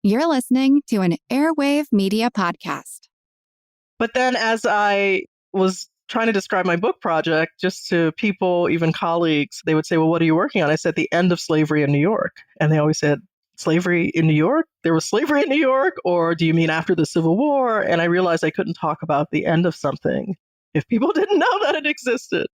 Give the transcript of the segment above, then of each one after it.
You're listening to an Airwave Media Podcast. But then as I was trying to describe my book project just to people, even colleagues, they would say, well, what are you working on? I said, the end of slavery in New York. And they always said, slavery in New York? There was slavery in New York? Or do you mean after the Civil War? And I realized I couldn't talk about the end of something if people didn't know that it existed.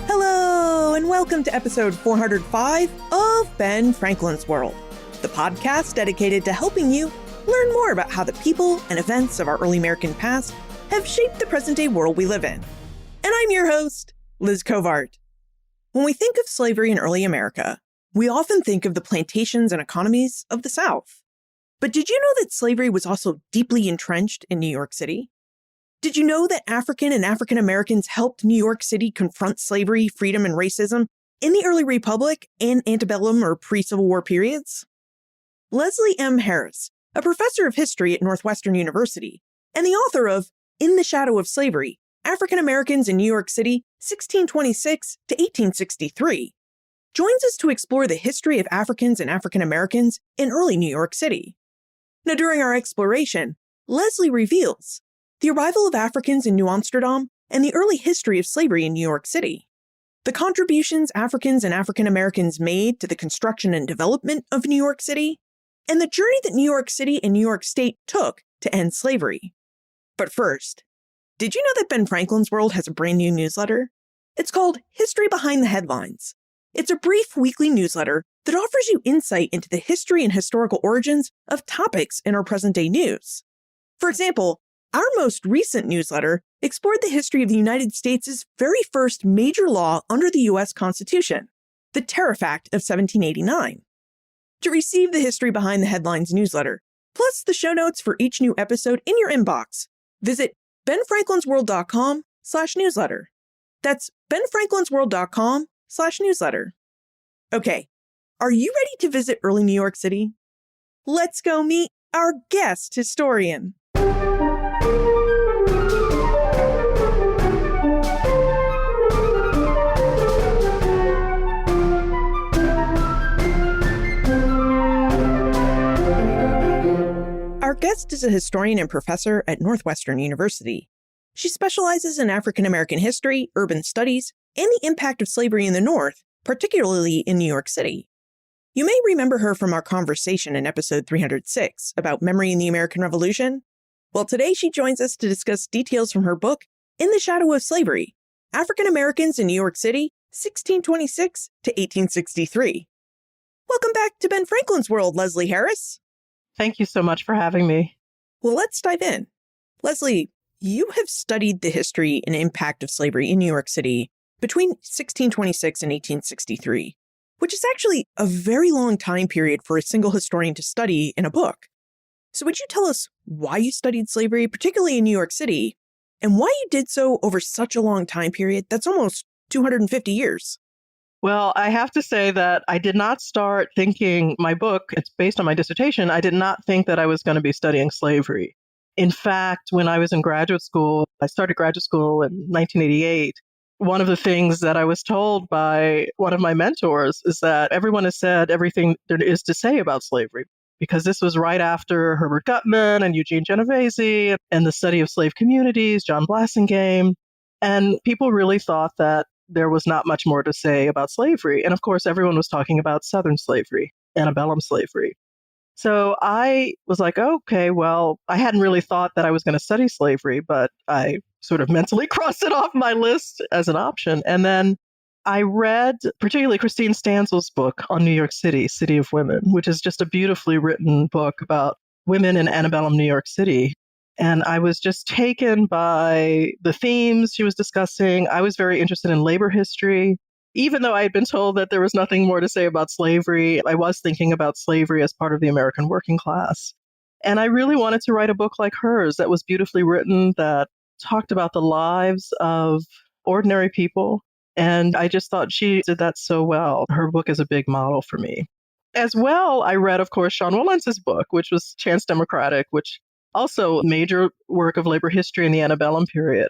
Hello, and welcome to episode 405 of Ben Franklin's World, the podcast dedicated to helping you learn more about how the people and events of our early American past have shaped the present-day world we live in. And I'm your host, Liz Covart. When we think of slavery in early America, we often think of the plantations and economies of the South. But did you know that slavery was also deeply entrenched in New York City? Did you know that African and African Americans helped New York City confront slavery, freedom, and racism in the early Republic and Antebellum or pre-Civil War periods? Leslie M. Harris, a professor of history at Northwestern University and the author of In the Shadow of Slavery, African Americans in New York City, 1626 to 1863, joins us to explore the history of Africans and African Americans in early New York City. Now, during our exploration, Leslie reveals the arrival of Africans in New Amsterdam and the early history of slavery in New York City, the contributions Africans and African Americans made to the construction and development of New York City, and the journey that New York City and New York State took to end slavery. But first, did you know that Ben Franklin's World has a brand new newsletter? It's called History Behind the Headlines. It's a brief weekly newsletter that offers you insight into the history and historical origins of topics in our present-day news. For example, our most recent newsletter explored the history of the United States' very first major law under the U.S. Constitution, the Tariff Act of 1789. To receive the History Behind the Headlines newsletter, plus the show notes for each new episode in your inbox, visit benfranklinsworld.com/newsletter. That's benfranklinsworld.com/newsletter. Okay, are you ready to visit early New York City? Let's go meet our guest historian. Our guest is a historian and professor at Northwestern University. She specializes in African American history, urban studies, and the impact of slavery in the North, particularly in New York City. You may remember her from our conversation in episode 306 about memory in the American Revolution. Well, today she joins us to discuss details from her book, In the Shadow of Slavery, African Americans in New York City, 1626 to 1863. Welcome back to Ben Franklin's World, Leslie Harris. Thank you so much for having me. Well, let's dive in. Leslie, you have studied the history and impact of slavery in New York City between 1626 and 1863, which is actually a very long time period for a single historian to study in a book. So would you tell us why you studied slavery, particularly in New York City, and why you did so over such a long time period that's almost 250 years? Well, I have to say that I did not start thinking my book, it's based on my dissertation, I did not think that I was going to be studying slavery. In fact, when I was in graduate school, I started graduate school in 1988. One of the things that I was told by one of my mentors is that everyone has said everything there is to say about slavery, because this was right after Herbert Gutman and Eugene Genovese and the study of slave communities, John Blassingame. And people really thought that there was not much more to say about slavery. And of course, everyone was talking about Southern slavery, antebellum slavery. So I was like, okay, well, I hadn't really thought that I was going to study slavery, but I sort of mentally crossed it off my list as an option. And then I read particularly Christine Stanzel's book on New York City, City of Women, which is just a beautifully written book about women in antebellum New York City. And I was just taken by the themes she was discussing. I was very interested in labor history. Even though I had been told that there was nothing more to say about slavery, I was thinking about slavery as part of the American working class. And I really wanted to write a book like hers that was beautifully written, that talked about the lives of ordinary people. And I just thought she did that so well. Her book is a big model for me. As well, I read, of course, Sean Wilentz' book, which was Chance Democratic, which also a major work of labor history in the antebellum period.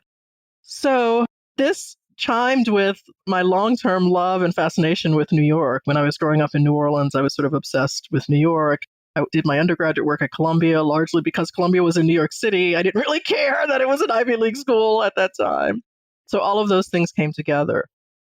So this chimed with my long-term love and fascination with New York. When I was growing up in New Orleans, I was sort of obsessed with New York. I did my undergraduate work at Columbia, largely because Columbia was in New York City. I didn't really care that it was an Ivy League school at that time. So all of those things came together.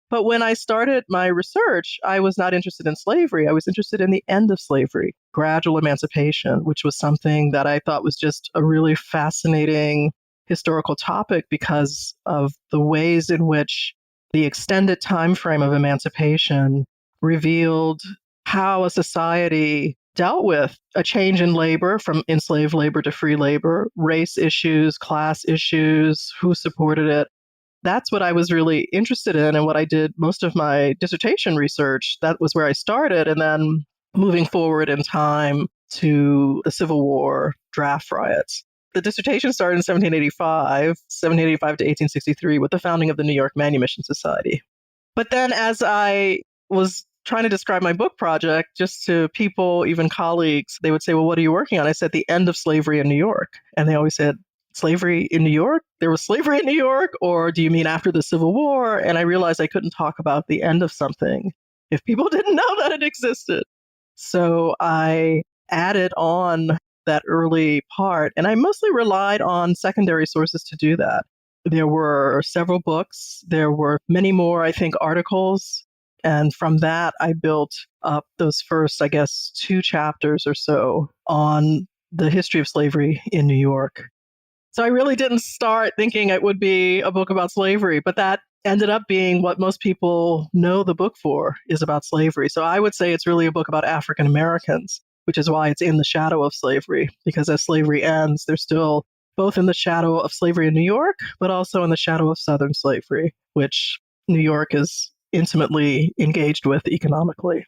But when I started my research, I was not interested in slavery. I was interested in the end of slavery, gradual emancipation, which was something that I thought was just a really fascinating historical topic because of the ways in which the extended time frame of emancipation revealed how a society dealt with a change in labor from enslaved labor to free labor, race issues, class issues, who supported it. That's what I was really interested in and what I did most of my dissertation research. That was where I started. And then moving forward in time to the Civil War draft riots. The dissertation started in 1785 to 1863 with the founding of the New York Manumission Society. But then as I was trying to describe my book project just to people, even colleagues, they would say, well, what are you working on? I said, the end of slavery in New York. And they always said, slavery in New York? There was slavery in New York? Or do you mean after the Civil War? And I realized I couldn't talk about the end of something if people didn't know that it existed. So I added on that early part, and I mostly relied on secondary sources to do that. There were several books. There were many more, I think, articles. And from that, I built up those first, I guess, 2 chapters or so on the history of slavery in New York. So I really didn't start thinking it would be a book about slavery, but that ended up being what most people know the book for, is about slavery. So I would say it's really a book about African Americans, which is why it's in the shadow of slavery, because as slavery ends, they're still both in the shadow of slavery in New York, but also in the shadow of Southern slavery, which New York is intimately engaged with economically.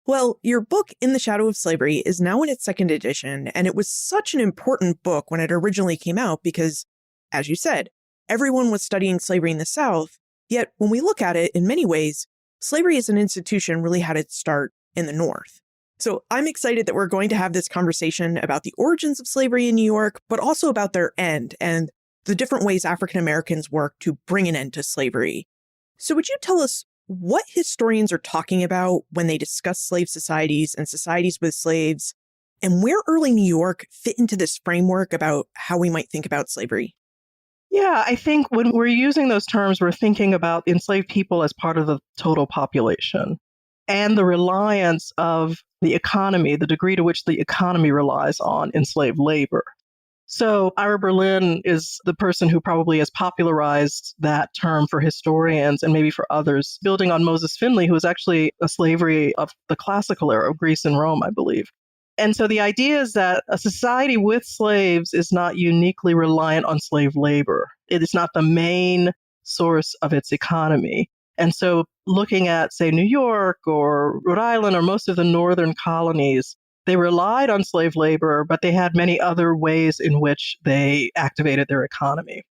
Well, your book, In the Shadow of Slavery, is now in its 2nd edition, and it was such an important book when it originally came out because, as you said, everyone was studying slavery in the South, yet when we look at it, in many ways, slavery as an institution really had its start in the North. So I'm excited that we're going to have this conversation about the origins of slavery in New York, but also about their end and the different ways African Americans worked to bring an end to slavery. So would you tell us what historians are talking about when they discuss slave societies and societies with slaves, and where early New York fit into this framework about how we might think about slavery? Yeah, I think when we're using those terms, we're thinking about enslaved people as part of the total population and the reliance of the economy, the degree to which the economy relies on enslaved labor. So Ira Berlin is the person who probably has popularized that term for historians and maybe for others, building on Moses Finley, who was actually a slavery of the classical era of Greece and Rome, I believe. And so the idea is that a society with slaves is not uniquely reliant on slave labor. It is not the main source of its economy. And so looking at, say, New York or Rhode Island or most of the northern colonies, they relied on slave labor, but they had many other ways in which they activated their economy.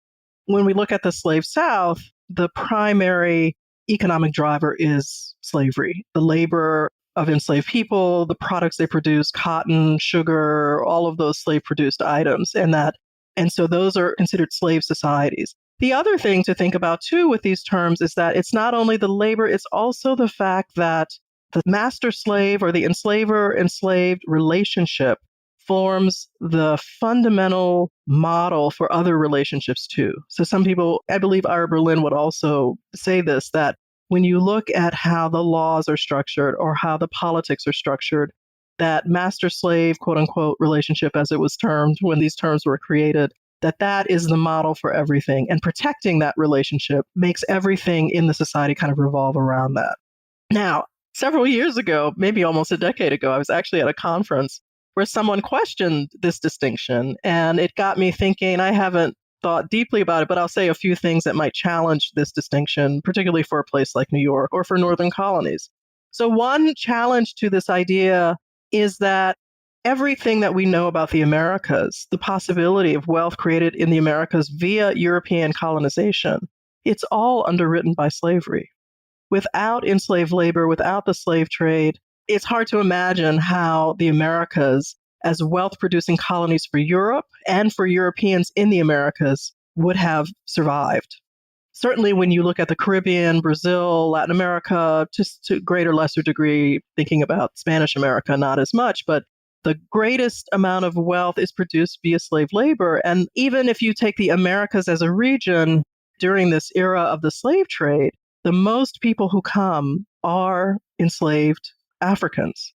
When we look at the slave South, the primary economic driver is slavery, the labor of enslaved people, the products they produce, cotton, sugar, all of those slave-produced items, and so those are considered slave societies. The other thing to think about, too, with these terms is that it's not only the labor, it's also the fact that the master-slave or the enslaver-enslaved relationship forms the fundamental model for other relationships, too. So some people, I believe Ira Berlin would also say this, that when you look at how the laws are structured or how the politics are structured, that master-slave, quote-unquote, relationship, as it was termed when these terms were created, that is the model for everything. And protecting that relationship makes everything in the society kind of revolve around that. Now, several years ago, maybe almost a decade ago, I was actually at a conference where someone questioned this distinction, and it got me thinking. I haven't thought deeply about it, but I'll say a few things that might challenge this distinction, particularly for a place like New York or for northern colonies. So one challenge to this idea is that everything that we know about the Americas, the possibility of wealth created in the Americas via European colonization, it's all underwritten by slavery. Without enslaved labor, without the slave trade, it's hard to imagine how the Americas, as wealth-producing colonies for Europe and for Europeans in the Americas, would have survived. Certainly when you look at the Caribbean, Brazil, Latin America, just to greater, lesser degree, thinking about Spanish America, not as much, but the greatest amount of wealth is produced via slave labor. And even if you take the Americas as a region during this era of the slave trade, the most people who come are enslaved Africans.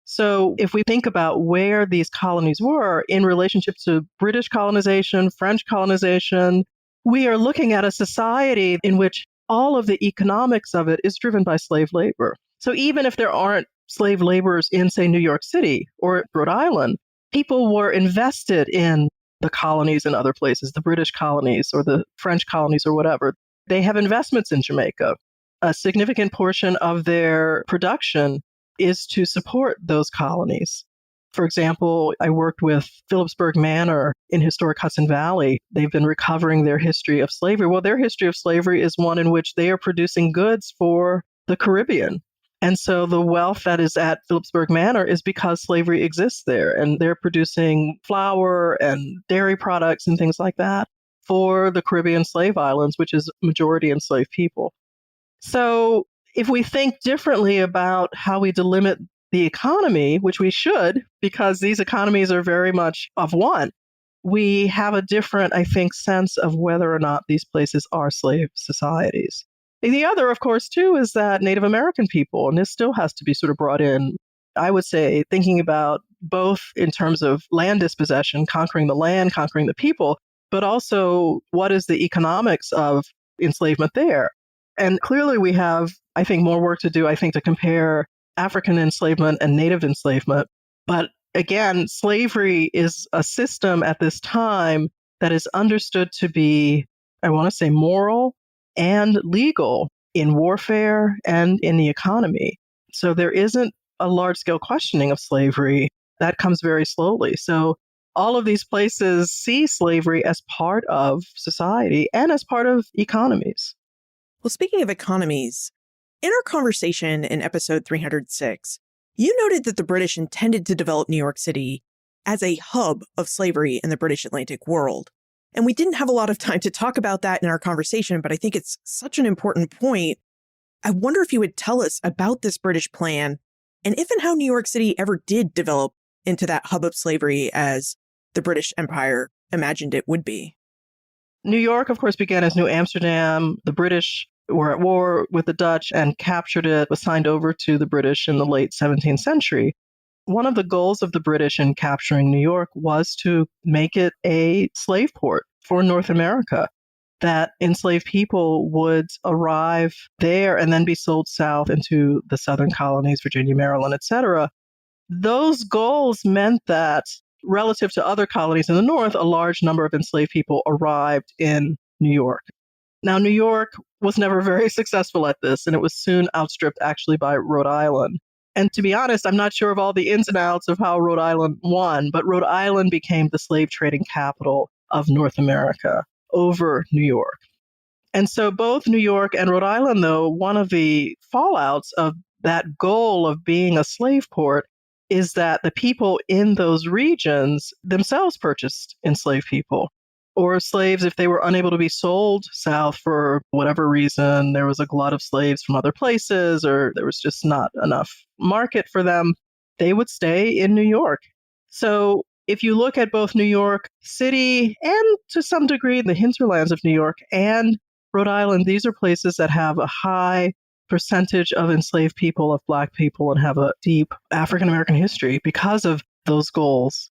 So if we think about where these colonies were in relationship to British colonization, French colonization, we are looking at a society in which all of the economics of it is driven by slave labor. So even if there aren't slave laborers in, say, New York City or Rhode Island, people were invested in the colonies in other places, the British colonies or the French colonies or whatever. They have investments in Jamaica. A significant portion of their production is to support those colonies. For example, I worked with Phillipsburg Manor in historic Hudson Valley. They've been recovering their history of slavery. Well, their history of slavery is one in which they are producing goods for the Caribbean. And so the wealth that is at Phillipsburg Manor is because slavery exists there, and they're producing flour and dairy products and things like that for the Caribbean slave islands, which is majority enslaved people. So if we think differently about how we delimit the economy, which we should, because these economies are very much of one, we have a different, I think, sense of whether or not these places are slave societies. And the other, of course, too, is that Native American people, and this still has to be sort of brought in, I would say, thinking about both in terms of land dispossession, conquering the land, conquering the people, but also what is the economics of enslavement there. And clearly we have, I think, more work to do, I think, to compare African enslavement and Native enslavement. But again, slavery is a system at this time that is understood to be, I want to say, moral and legal in warfare and in the economy. So there isn't a large-scale questioning of slavery. That comes very slowly. So all of these places see slavery as part of society and as part of economies. Well, speaking of economies, in our conversation in episode 306, you noted that the British intended to develop New York City as a hub of slavery in the British Atlantic world. And we didn't have a lot of time to talk about that in our conversation, but I think it's such an important point. I wonder if you would tell us about this British plan and if and how New York City ever did develop into that hub of slavery as the British Empire imagined it would be. New York, of course, began as New Amsterdam. The British were at war with the Dutch and captured it, was signed over to the British in the late 17th century. One of the goals of the British in capturing New York was to make it a slave port for North America, that enslaved people would arrive there and then be sold south into the southern colonies, Virginia, Maryland, etc. Those goals meant that relative to other colonies in the North, a large number of enslaved people arrived in New York. Now, New York was never very successful at this, and it was soon outstripped actually by Rhode Island. And to be honest, I'm not sure of all the ins and outs of how Rhode Island won, but Rhode Island became the slave trading capital of North America over New York. And so both New York and Rhode Island, though, one of the fallouts of that goal of being a slave port is that the people in those regions themselves purchased enslaved people, or slaves if they were unable to be sold south for whatever reason. There was a glut of slaves from other places, or there was just not enough market for them. They would stay in New York. So if you look at both New York City and to some degree the hinterlands of New York and Rhode Island, these are places that have a high percentage of enslaved people, of Black people, and have a deep African American history because of those goals.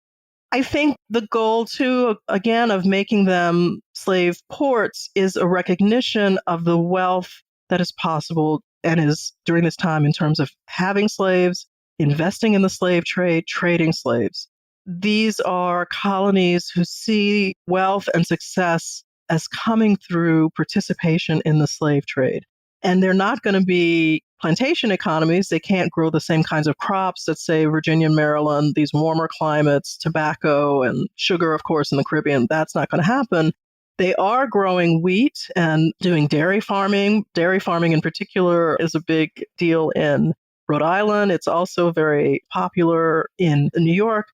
I think the goal, too, again, of making them slave ports is a recognition of the wealth that is possible and is during this time in terms of having slaves, investing in the slave trade, trading slaves. These are colonies who see wealth and success as coming through participation in the slave trade. And they're not going to be plantation economies. They can't grow the same kinds of crops that, say, Virginia and Maryland, these warmer climates, tobacco and sugar, of course, in the Caribbean. That's not going to happen. They are growing wheat and doing dairy farming. Dairy farming in particular is a big deal in Rhode Island. It's also very popular in New York.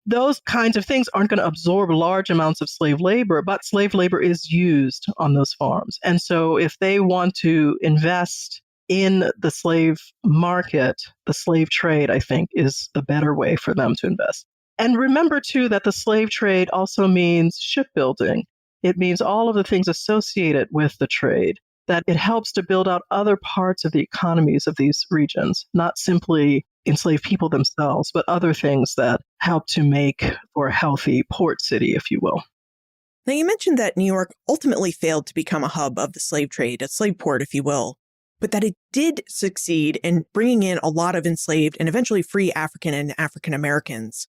Those kinds of things aren't going to absorb large amounts of slave labor, but slave labor is used on those farms. And so if they want to invest in the slave market, the slave trade, I think, is the better way for them to invest. And remember, too, that the slave trade also means shipbuilding. It means all of the things associated with the trade, that it helps to build out other parts of the economies of these regions, not simply enslaved people themselves, but other things that help to make for a healthy port city, if you will. Now, you mentioned that New York ultimately failed to become a hub of the slave trade, a slave port, if you will, but that it did succeed in bringing in a lot of enslaved and eventually free African and African Americans.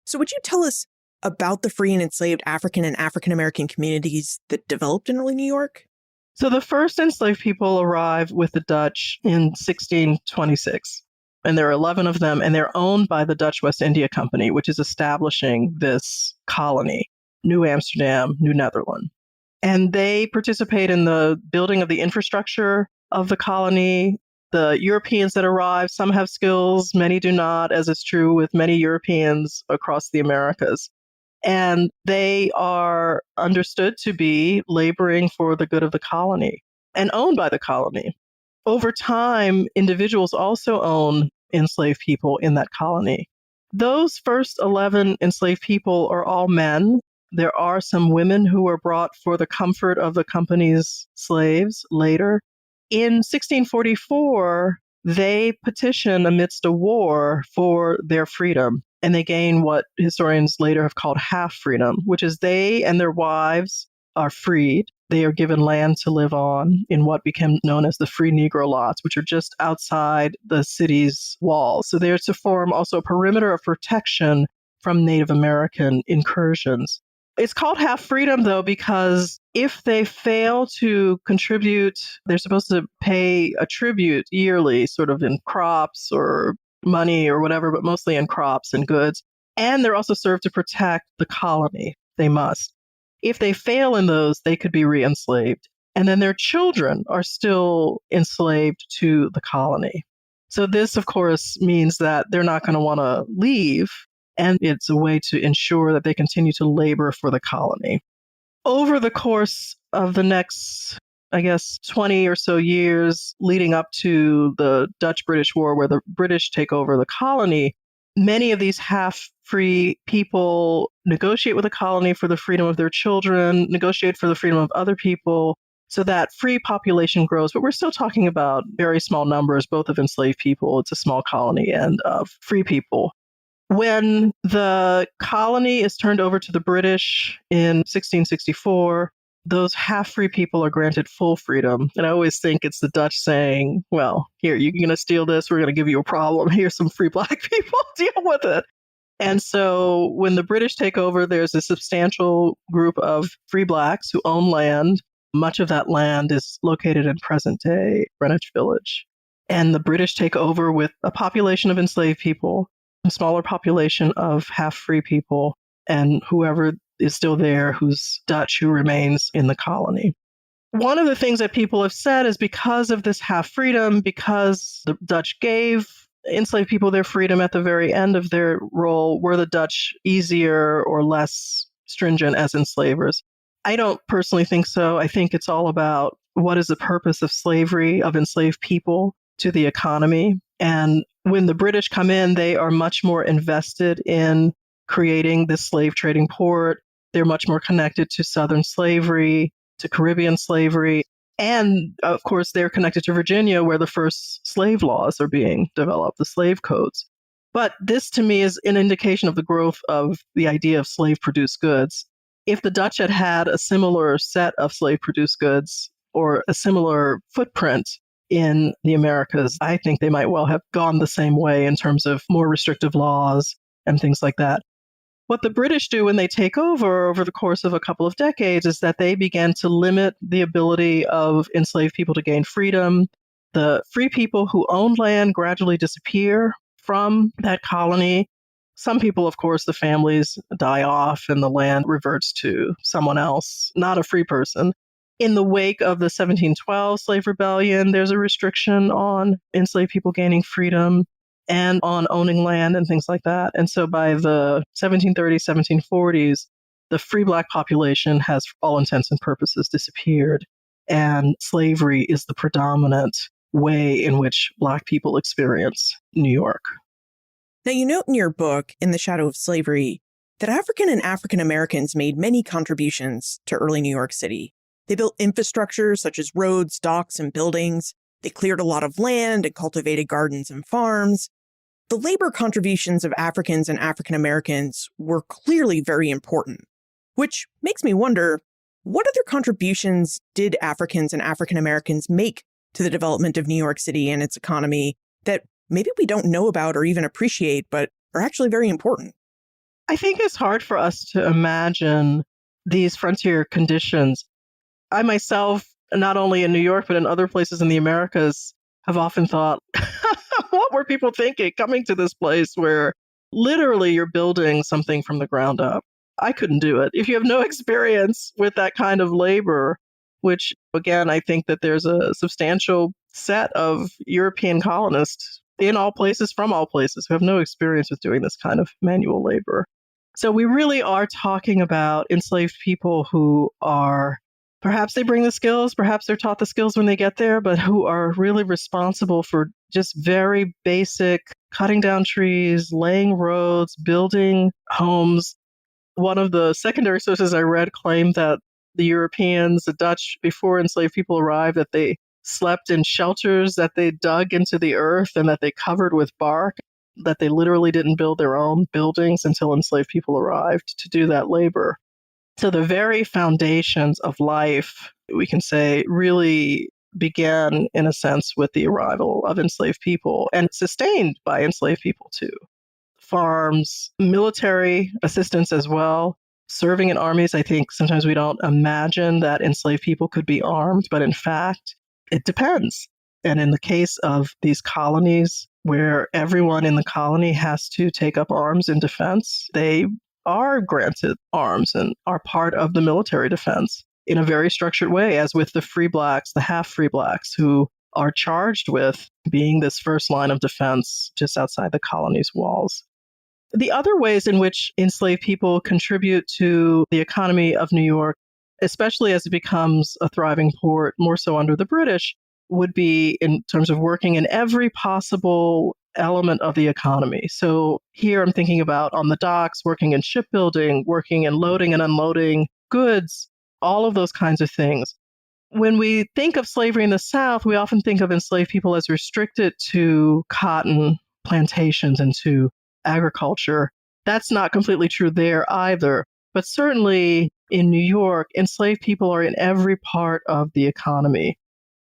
So would you tell us about the free and enslaved African and African American communities that developed in early New York? So the first enslaved people arrived with the Dutch in 1626. And there are 11 of them, and they're owned by the Dutch West India Company, which is establishing this colony, New Amsterdam, New Netherland. And they participate in the building of the infrastructure of the colony. The Europeans that arrive, some have skills, many do not, as is true with many Europeans across the Americas. And they are understood to be laboring for the good of the colony and owned by the colony. Over time, individuals also own enslaved people in that colony. Those first 11 enslaved people are all men. There are some women who were brought for the comfort of the company's slaves later. In 1644, they petition amidst a war for their freedom, and they gain what historians later have called half freedom, which is they and their wives are freed. They are given land to live on in what became known as the free Negro lots, which are just outside the city's walls. So they're to form also a perimeter of protection from Native American incursions. It's called half freedom, though, because if they fail to contribute, they're supposed to pay a tribute yearly, sort of in crops or money or whatever, but mostly in crops and goods. And they're also served to protect the colony. They must. If they fail in those, they could be re-enslaved. And then their children are still enslaved to the colony. So this, of course, means that they're not going to want to leave. And it's a way to ensure that they continue to labor for the colony. Over the course of the next, 20 or so years leading up to the Dutch-British War, where the British take over the colony, many of these half-free people negotiate with the colony for the freedom of their children, negotiate for the freedom of other people, so that free population grows. But we're still talking about very small numbers, both of enslaved people, it's a small colony, and of free people. When the colony is turned over to the British in 1664, those half-free people are granted full freedom. And I always think it's the Dutch saying, well, here, you're going to steal this, we're going to give you a problem. Here's some free black people, deal with it. And so when the British take over, there's a substantial group of free blacks who own land. Much of that land is located in present-day Greenwich Village. And the British take over with a population of enslaved people, a smaller population of half-free people, and whoever is still there who's Dutch, who remains in the colony. One of the things that people have said is because of this half-freedom, because the Dutch gave enslaved people their freedom at the very end of their role, were the Dutch easier or less stringent as enslavers? I don't personally think so. I think it's all about what is the purpose of slavery, of enslaved people to the economy. And when the British come in, they are much more invested in creating this slave trading port. They're much more connected to Southern slavery, to Caribbean slavery. And of course, they're connected to Virginia, where the first slave laws are being developed, the slave codes. But this, to me, is an indication of the growth of the idea of slave-produced goods. If the Dutch had had a similar set of slave-produced goods or a similar footprint in the Americas, I think they might well have gone the same way in terms of more restrictive laws and things like that. What the British do when they take over the course of a couple of decades is that they began to limit the ability of enslaved people to gain freedom. The free people who owned land gradually disappear from that colony. Some people, of course, the families die off and the land reverts to someone else, not a free person. In the wake of the 1712 slave rebellion, there's a restriction on enslaved people gaining freedom. and on owning land and things like that. And so by the 1730s, 1740s, the free Black population has, for all intents and purposes, disappeared. And slavery is the predominant way in which Black people experience New York. Now, you note in your book, In the Shadow of Slavery, that African and African Americans made many contributions to early New York City. They built infrastructure such as roads, docks, and buildings. They cleared a lot of land and cultivated gardens and farms. The labor contributions of Africans and African Americans were clearly very important, which makes me wonder, what other contributions did Africans and African Americans make to the development of New York City and its economy that maybe we don't know about or even appreciate, but are actually very important? I think it's hard for us to imagine these frontier conditions. I myself, not only in New York, but in other places in the Americas, have often thought, what were people thinking coming to this place where literally you're building something from the ground up? I couldn't do it. If you have no experience with that kind of labor, which, again, I think that there's a substantial set of European colonists in all places, from all places, who have no experience with doing this kind of manual labor. So we really are talking about enslaved people who are, perhaps they bring the skills, perhaps they're taught the skills when they get there, but who are really responsible for just very basic cutting down trees, laying roads, building homes. One of the secondary sources I read claimed that the Europeans, the Dutch, before enslaved people arrived, that they slept in shelters that they dug into the earth and that they covered with bark, that they literally didn't build their own buildings until enslaved people arrived to do that labor. So the very foundations of life, we can say, really began, in a sense, with the arrival of enslaved people and sustained by enslaved people, too. Farms, military assistance as well, serving in armies. I think sometimes we don't imagine that enslaved people could be armed, but in fact, it depends. And in the case of these colonies, where everyone in the colony has to take up arms in defense, they are granted arms and are part of the military defense in a very structured way, as with the free Blacks, the half-free Blacks, who are charged with being this first line of defense just outside the colony's walls. The other ways in which enslaved people contribute to the economy of New York, especially as it becomes a thriving port, more so under the British, would be in terms of working in every possible element of the economy. So here I'm thinking about on the docks, working in shipbuilding, working in loading and unloading goods, all of those kinds of things. When we think of slavery in the South, we often think of enslaved people as restricted to cotton plantations and to agriculture. That's not completely true there either. But certainly in New York, enslaved people are in every part of the economy.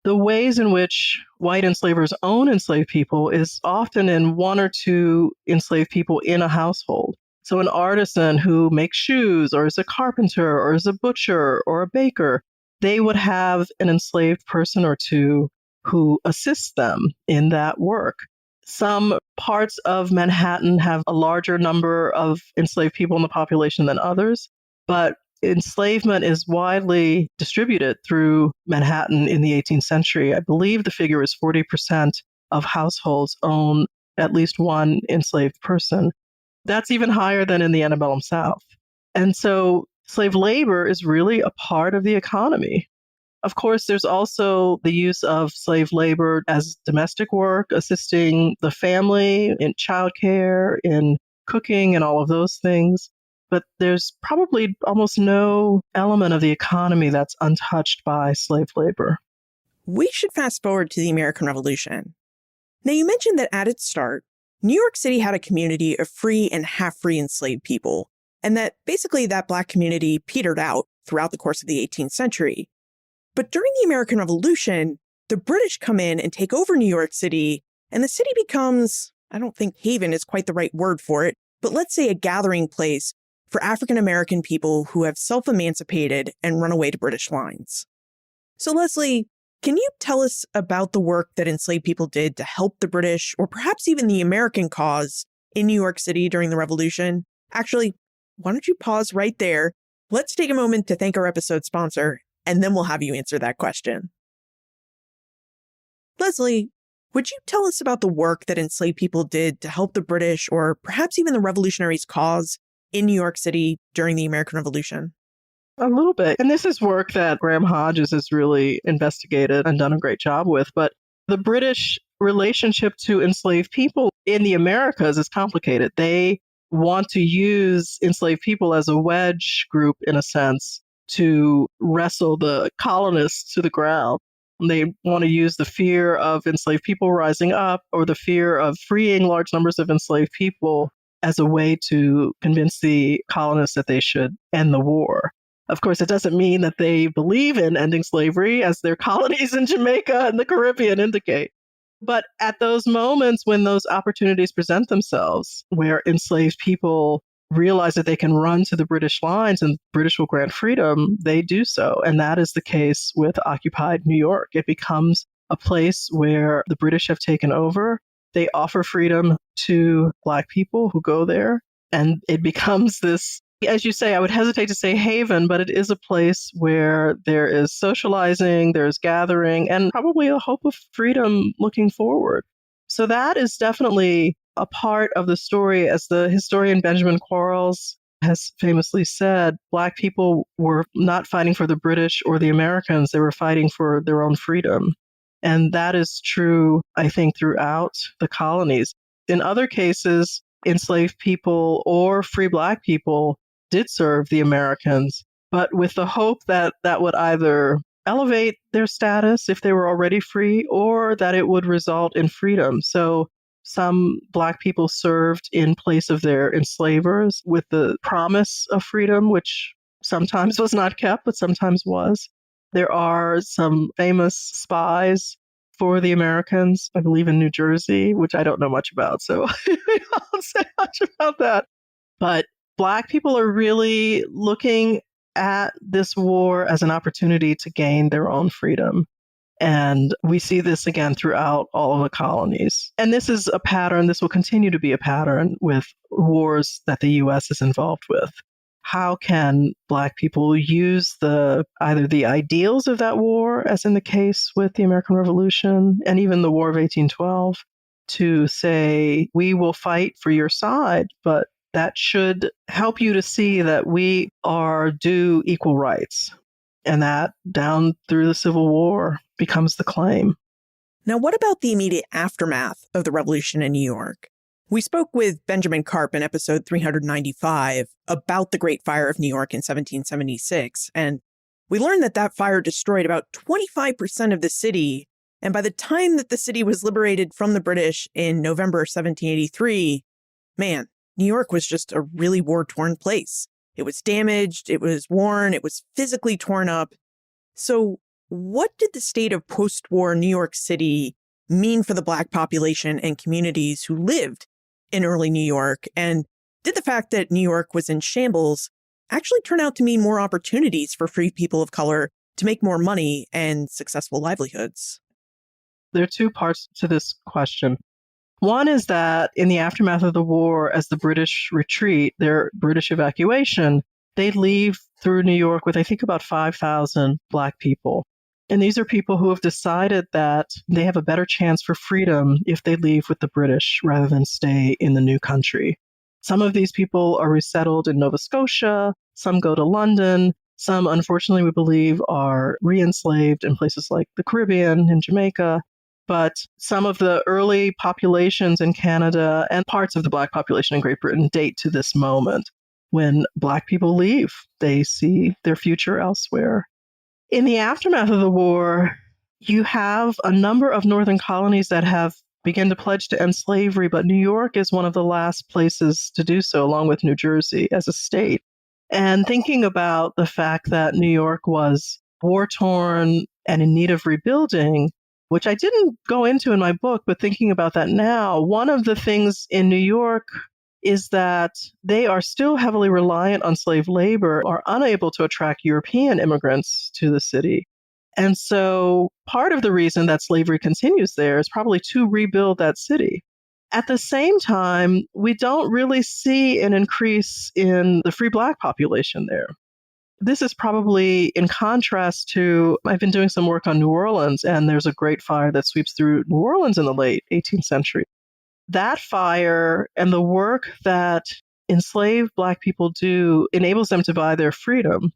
The ways in which white enslavers own enslaved people is often in one or two enslaved people in a household. So an artisan who makes shoes, or is a carpenter, or is a butcher, or a baker, they would have an enslaved person or two who assists them in that work. Some parts of Manhattan have a larger number of enslaved people in the population than others, but enslavement is widely distributed through Manhattan in the 18th century. I believe the figure is 40% of households own at least one enslaved person. That's even higher than in the Antebellum South. And so slave labor is really a part of the economy. Of course, there's also the use of slave labor as domestic work, assisting the family in childcare, in cooking, and all of those things. But there's probably almost no element of the economy that's untouched by slave labor. We should fast forward to the American Revolution. Now, you mentioned that at its start, New York City had a community of free and half-free enslaved people, and that basically that Black community petered out throughout the course of the 18th century. But during the American Revolution, the British come in and take over New York City, and the city becomes, I don't think haven is quite the right word for it, but let's say a gathering place for African American people who have self-emancipated and run away to British lines. So Leslie, can you tell us about the work that enslaved people did to help the British, or perhaps even the American cause, in New York City during the Revolution? Actually, why don't you pause right there? Let's take a moment to thank our episode sponsor, and then we'll have you answer that question. Leslie, Would you tell us about the work that enslaved people did to help the British or perhaps even the revolutionaries' cause in New York City during the American Revolution? A little bit. And this is work that Graham Hodges has really investigated and done a great job with. But the British relationship to enslaved people in the Americas is complicated. They want to use enslaved people as a wedge group, in a sense, to wrestle the colonists to the ground. They want to use the fear of enslaved people rising up or the fear of freeing large numbers of enslaved people as a way to convince the colonists that they should end the war. Of course, it doesn't mean that they believe in ending slavery, as their colonies in Jamaica and the Caribbean indicate. But at those moments when those opportunities present themselves, where enslaved people realize that they can run to the British lines and the British will grant freedom, they do so. And that is the case with occupied New York. It becomes a place where the British have taken over. They offer freedom to Black people who go there. And it becomes this, as you say, I would hesitate to say haven, but it is a place where there is socializing, there's gathering, and probably a hope of freedom looking forward. So that is definitely a part of the story. As the historian Benjamin Quarles has famously said, Black people were not fighting for the British or the Americans, they were fighting for their own freedom. And that is true, I think, throughout the colonies. In other cases, enslaved people or free Black people did serve the Americans, but with the hope that that would either elevate their status if they were already free or that it would result in freedom. So some Black people served in place of their enslavers with the promise of freedom, which sometimes was not kept, but sometimes was. There are some famous spies for the Americans, I believe in New Jersey, which I don't know much about, so I won't say much about that. But Black people are really looking at this war as an opportunity to gain their own freedom. And we see this again throughout all of the colonies. And this is a pattern, this will continue to be a pattern with wars that the U.S. is involved with. How can Black people use either the ideals of that war, as in the case with the American Revolution and even the War of 1812, to say, we will fight for your side, but that should help you to see that we are due equal rights. And that, down through the Civil War, becomes the claim. Now, what about the immediate aftermath of the revolution in New York? We spoke with Benjamin Karp in episode 395 about the Great Fire of New York in 1776, and we learned that that fire destroyed about 25% of the city, and by the time that the city was liberated from the British in November 1783, man, New York was just a really war-torn place. It was damaged, it was worn, it was physically torn up. So what did the state of post-war New York City mean for the Black population and communities who lived in early New York? And did the fact that New York was in shambles actually turn out to mean more opportunities for free people of color to make more money and successful livelihoods? There are two parts to this question. One is that in the aftermath of the war, as the British retreat, their British evacuation, they leave through New York with, I think, about 5,000 Black people. And these are people who have decided that they have a better chance for freedom if they leave with the British rather than stay in the new country. Some of these people are resettled in Nova Scotia, some go to London, some, unfortunately, we believe, are re-enslaved in places like the Caribbean and Jamaica. But some of the early populations in Canada and parts of the Black population in Great Britain date to this moment when Black people leave. They see their future elsewhere. In the aftermath of the war, you have a number of northern colonies that have begun to pledge to end slavery, but New York is one of the last places to do so, along with New Jersey as a state. And thinking about the fact that New York was war-torn and in need of rebuilding, which I didn't go into in my book, but thinking about that now, one of the things in New York is that they are still heavily reliant on slave labor, are unable to attract European immigrants to the city. And so part of the reason that slavery continues there is probably to rebuild that city. At the same time, we don't really see an increase in the free Black population there. This is probably in contrast to, I've been doing some work on New Orleans, and there's a great fire that sweeps through New Orleans in the late 18th century. That fire and the work that enslaved Black people do enables them to buy their freedom.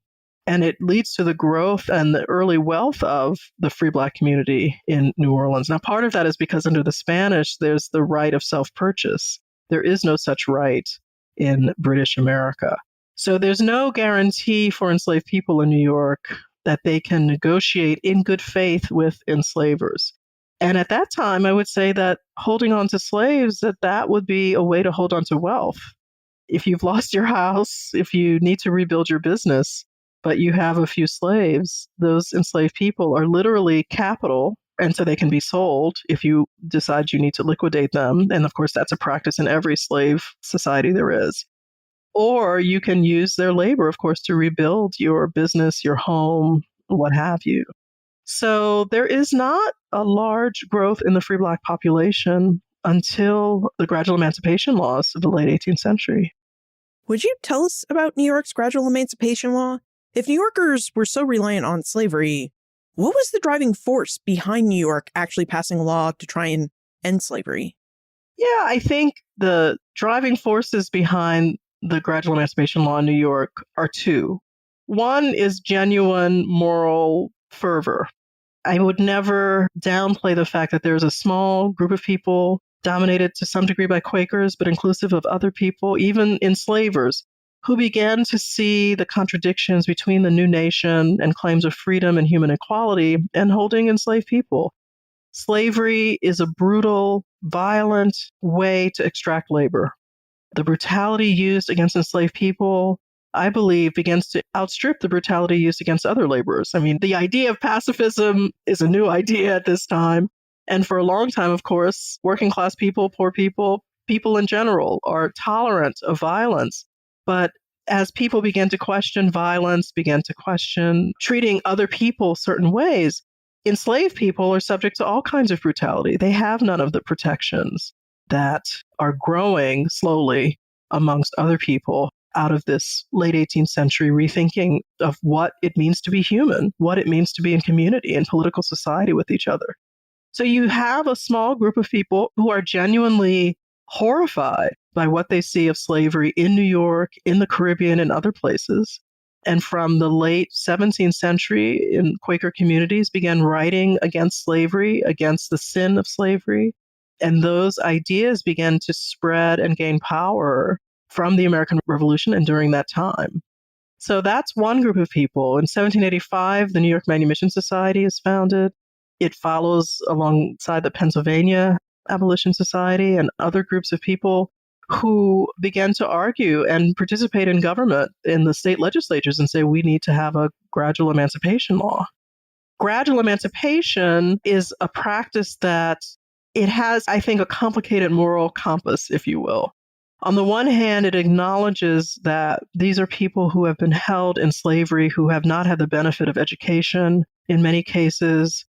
And it leads to the growth and the early wealth of the free Black community in New Orleans. Now, part of that is because under the Spanish, there's the right of self-purchase. There is no such right in British America. So there's no guarantee for enslaved people in New York that they can negotiate in good faith with enslavers. And at that time, I would say that holding on to slaves, that would be a way to hold on to wealth. If you've lost your house, if you need to rebuild your business, but you have a few slaves, those enslaved people are literally capital, and so they can be sold if you decide you need to liquidate them. And of course, that's a practice in every slave society there is. Or you can use their labor, of course, to rebuild your business, your home, what have you. So there is not a large growth in the free Black population until the gradual emancipation laws of the late 18th century. Would you tell us about New York's gradual emancipation law? If New Yorkers were so reliant on slavery, what was the driving force behind New York actually passing a law to try and end slavery? Yeah, I think the driving forces behind the gradual emancipation law in New York are two. One is genuine moral fervor. I would never downplay the fact that there's a small group of people dominated to some degree by Quakers, but inclusive of other people, even enslavers, who began to see the contradictions between the new nation and claims of freedom and human equality and holding enslaved people. Slavery is a brutal, violent way to extract labor. The brutality used against enslaved people, I believe, begins to outstrip the brutality used against other laborers. I mean, the idea of pacifism is a new idea at this time. And for a long time, of course, working class people, poor people, people in general are tolerant of violence. But as people began to question violence, began to question treating other people certain ways, enslaved people are subject to all kinds of brutality. They have none of the protections that are growing slowly amongst other people out of this late 18th century rethinking of what it means to be human, what it means to be in community and political society with each other. So you have a small group of people who are genuinely horrified by what they see of slavery in New York, in the Caribbean, and other places. And from the late 17th century, in Quaker communities, began writing against slavery, against the sin of slavery. And those ideas began to spread and gain power from the American Revolution and during that time. So that's one group of people. In 1785, the New York Manumission Society is founded. It follows alongside the Pennsylvania Abolition Society and other groups of people who began to argue and participate in government in the state legislatures and say, we need to have a gradual emancipation law. Gradual emancipation is a practice that it has, I think, a complicated moral compass, if you will. On the one hand, it acknowledges that these are people who have been held in slavery, who have not had the benefit of education in many cases,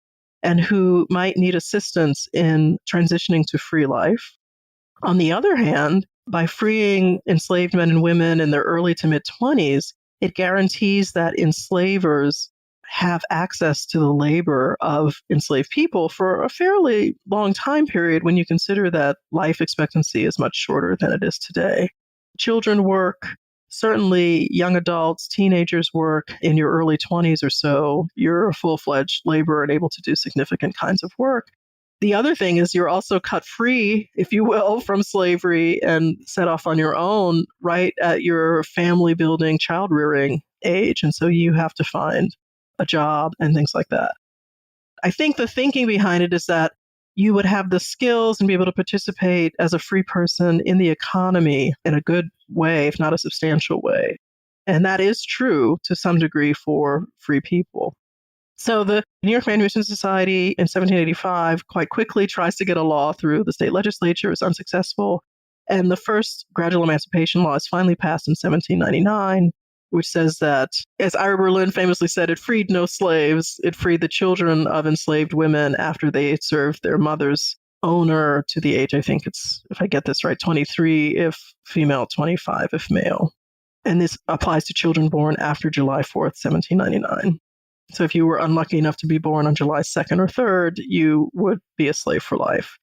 and who might need assistance in transitioning to free life. On the other hand, by freeing enslaved men and women in their early to mid-20s, it guarantees that enslavers have access to the labor of enslaved people for a fairly long time period when you consider that life expectancy is much shorter than it is today. Children work, certainly young adults, teenagers work in your early 20s or so. You're a full-fledged laborer and able to do significant kinds of work. The other thing is you're also cut free, if you will, from slavery and set off on your own right at your family building, child rearing age. And so you have to find a job and things like that. I think the thinking behind it is that you would have the skills and be able to participate as a free person in the economy in a good way, if not a substantial way. And that is true to some degree for free people. So the New York Manumission Society in 1785 quite quickly tries to get a law through the state legislature. It's unsuccessful. And the first gradual emancipation law is finally passed in 1799, which says that, as Ira Berlin famously said, it freed no slaves. It freed the children of enslaved women after they had served their mother's owner to the age, I think it's, if I get this right, 23 if female, 25 if male. And this applies to children born after July 4th, 1799. So if you were unlucky enough to be born on July 2nd or 3rd, you would be a slave for life.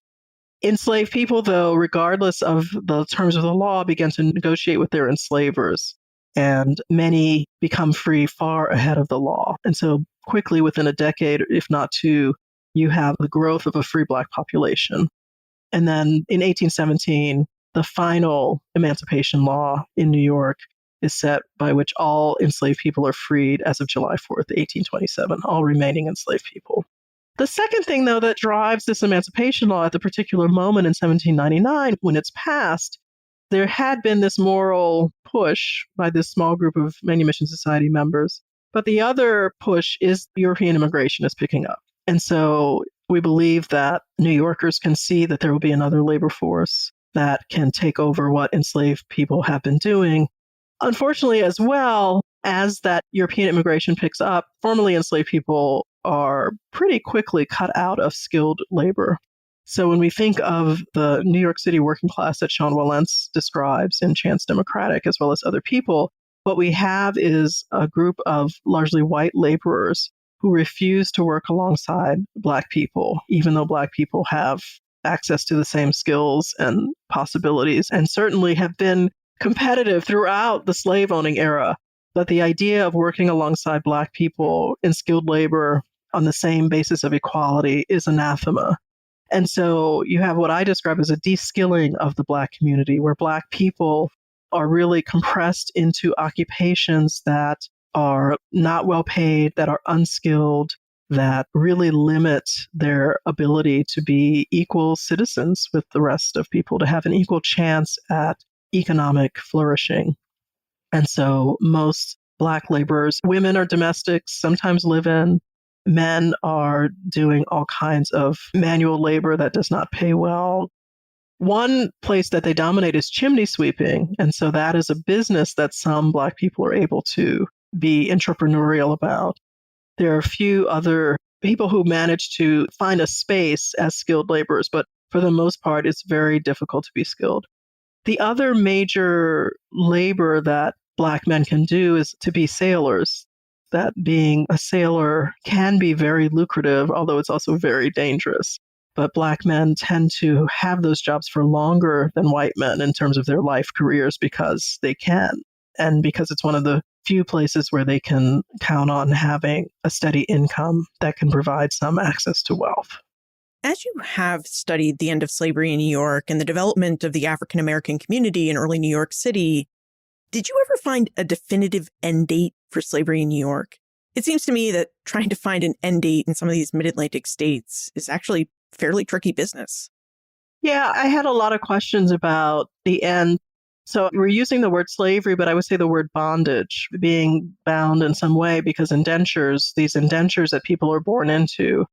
Enslaved people, though, regardless of the terms of the law, began to negotiate with their enslavers. And many become free far ahead of the law. And so quickly, within a decade, if not two, you have the growth of a free Black population. And then in 1817, the final emancipation law in New York is set by which all enslaved people are freed as of July 4th, 1827, all remaining enslaved people. The second thing, though, that drives this emancipation law at the particular moment in 1799, when it's passed, there had been this moral push by this small group of Manumission Society members. But the other push is European immigration is picking up. And so we believe that New Yorkers can see that there will be another labor force that can take over what enslaved people have been doing. Unfortunately, as well, as that European immigration picks up, formerly enslaved people are pretty quickly cut out of skilled labor. So when we think of the New York City working class that Sean Wilentz describes in Chance Democratic, as well as other people, what we have is a group of largely white laborers who refuse to work alongside Black people, even though Black people have access to the same skills and possibilities, and certainly have been competitive throughout the slave owning era. But the idea of working alongside Black people in skilled labor on the same basis of equality is anathema. And so you have what I describe as a de-skilling of the Black community, where Black people are really compressed into occupations that are not well paid, that are unskilled, that really limit their ability to be equal citizens with the rest of people, to have an equal chance at economic flourishing. And so most Black laborers, women are domestics, sometimes live in. Men are doing all kinds of manual labor that does not pay well. One place that they dominate is chimney sweeping. And so that is a business that some Black people are able to be entrepreneurial about. There are a few other people who manage to find a space as skilled laborers, but for the most part, it's very difficult to be skilled. The other major labor that Black men can do is to be sailors. That being a sailor can be very lucrative, although it's also very dangerous. But Black men tend to have those jobs for longer than white men in terms of their life careers because they can, and because it's one of the few places where they can count on having a steady income that can provide some access to wealth. As you have studied the end of slavery in New York and the development of the African American community in early New York City, did you ever find a definitive end date for slavery in New York? It seems to me that trying to find an end date in some of these mid-Atlantic states is actually fairly tricky business. Yeah, I had a lot of questions about the end. So we're using the word slavery, but I would say the word bondage, being bound in some way, because indentures, these indentures that people are born into,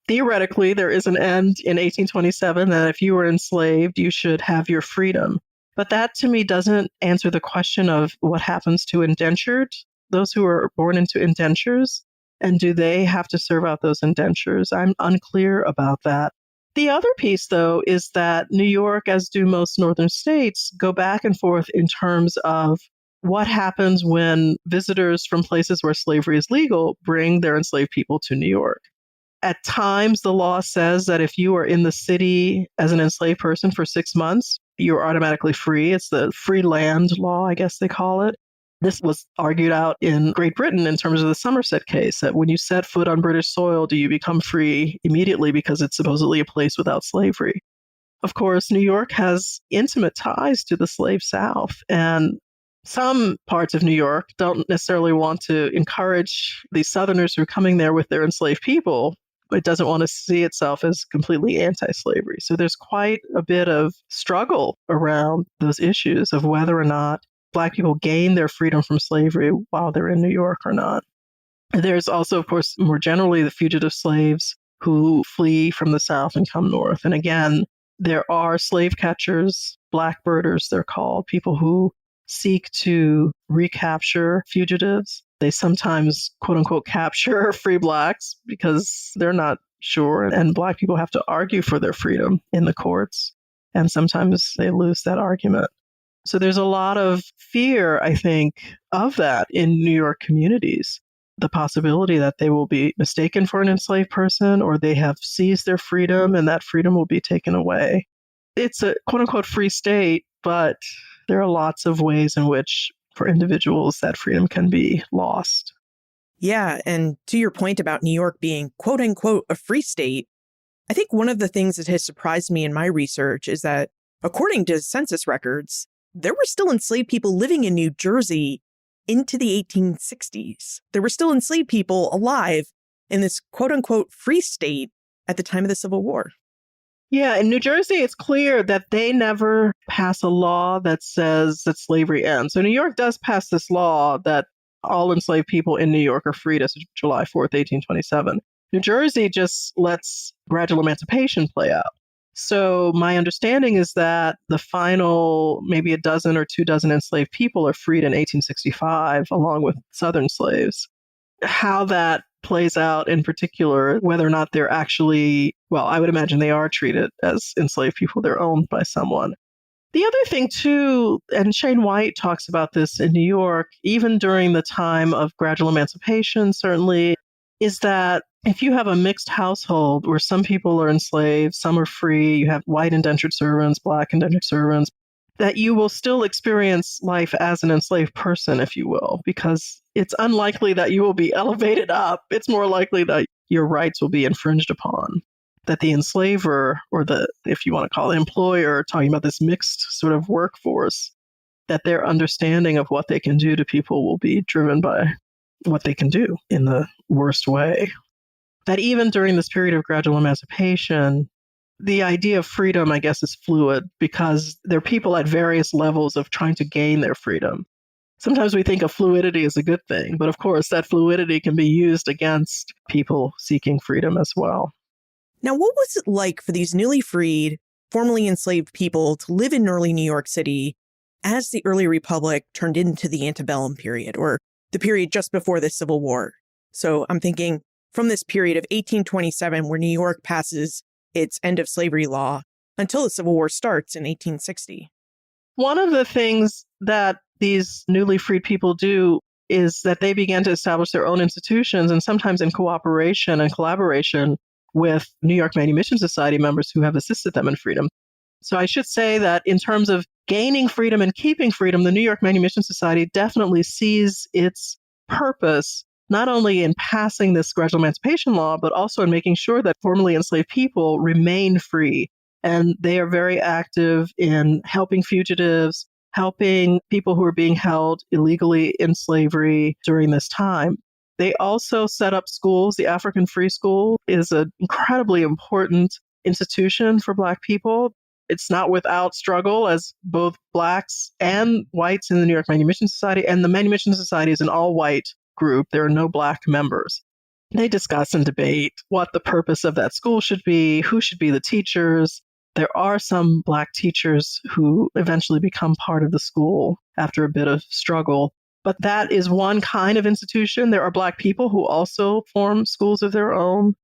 theoretically, there is an end in 1827 that if you were enslaved, you should have your freedom. But that to me doesn't answer the question of what happens to indentured, those who are born into indentures, and do they have to serve out those indentures? I'm unclear about that. The other piece, though, is that New York, as do most northern states, go back and forth in terms of what happens when visitors from places where slavery is legal bring their enslaved people to New York. At times, the law says that if you are in the city as an enslaved person for 6 months, you're automatically free. It's the free land law, I guess they call it. This was argued out in Great Britain in terms of the Somerset case, that when you set foot on British soil, do you become free immediately because it's supposedly a place without slavery? Of course, New York has intimate ties to the slave South, and some parts of New York don't necessarily want to encourage these Southerners who are coming there with their enslaved people. It doesn't want to see itself as completely anti-slavery. So there's quite a bit of struggle around those issues of whether or not Black people gain their freedom from slavery while they're in New York or not. There's also, of course, more generally, the fugitive slaves who flee from the South and come north. And again, there are slave catchers, blackbirders, they're called, people who seek to recapture fugitives. They sometimes, quote unquote, capture free Blacks because they're not sure. And Black people have to argue for their freedom in the courts. And sometimes they lose that argument. So there's a lot of fear, I think, of that in New York communities. The possibility that they will be mistaken for an enslaved person or they have seized their freedom and that freedom will be taken away. It's a quote unquote free state, but there are lots of ways in which, for individuals, that freedom can be lost. Yeah, and to your point about New York being quote unquote a free state, I think one of the things that has surprised me in my research is that, according to census records, there were still enslaved people living in New Jersey into the 1860s. There were still enslaved people alive in this quote unquote free state at the time of the Civil War. Yeah, in New Jersey, it's clear that they never pass a law that says that slavery ends. So New York does pass this law that all enslaved people in New York are freed as of July 4th, 1827. New Jersey just lets gradual emancipation play out. So my understanding is that the final maybe a dozen or 2 dozen enslaved people are freed in 1865, along with Southern slaves. How that plays out in particular, whether or not they're actually, well, I would imagine they are treated as enslaved people. They're owned by someone. The other thing, too, and Shane White talks about this in New York, even during the time of gradual emancipation, certainly, is that if you have a mixed household where some people are enslaved, some are free, you have white indentured servants, black indentured servants, that you will still experience life as an enslaved person, if you will, because it's unlikely that you will be elevated up. It's more likely that your rights will be infringed upon. That the enslaver, or the, if you want to call it employer, talking about this mixed sort of workforce, that their understanding of what they can do to people will be driven by what they can do in the worst way. That even during this period of gradual emancipation, the idea of freedom, I guess, is fluid because there are people at various levels of trying to gain their freedom. Sometimes we think of fluidity as a good thing, but of course that fluidity can be used against people seeking freedom as well. Now, what was it like for these newly freed, formerly enslaved people to live in early New York City as the early republic turned into the antebellum period, or the period just before the Civil War? So I'm thinking from this period of 1827, where New York passes its end of slavery law, until the Civil War starts in 1860. One of the things that these newly freed people do is that they began to establish their own institutions, and sometimes in cooperation and collaboration with New York Manumission Society members who have assisted them in freedom. So I should say that in terms of gaining freedom and keeping freedom, the New York Manumission Society definitely sees its purpose not only in passing this gradual emancipation law, but also in making sure that formerly enslaved people remain free. And they are very active in helping fugitives, helping people who are being held illegally in slavery during this time. They also set up schools. The African Free School is an incredibly important institution for Black people. It's not without struggle, as both Blacks and whites in the New York Manumission Society, and the Manumission Society is an all-white group. There are no Black members. They discuss and debate what the purpose of that school should be, who should be the teachers. There are some Black teachers who eventually become part of the school after a bit of struggle. But that is one kind of institution. There are Black people who also form schools of their own.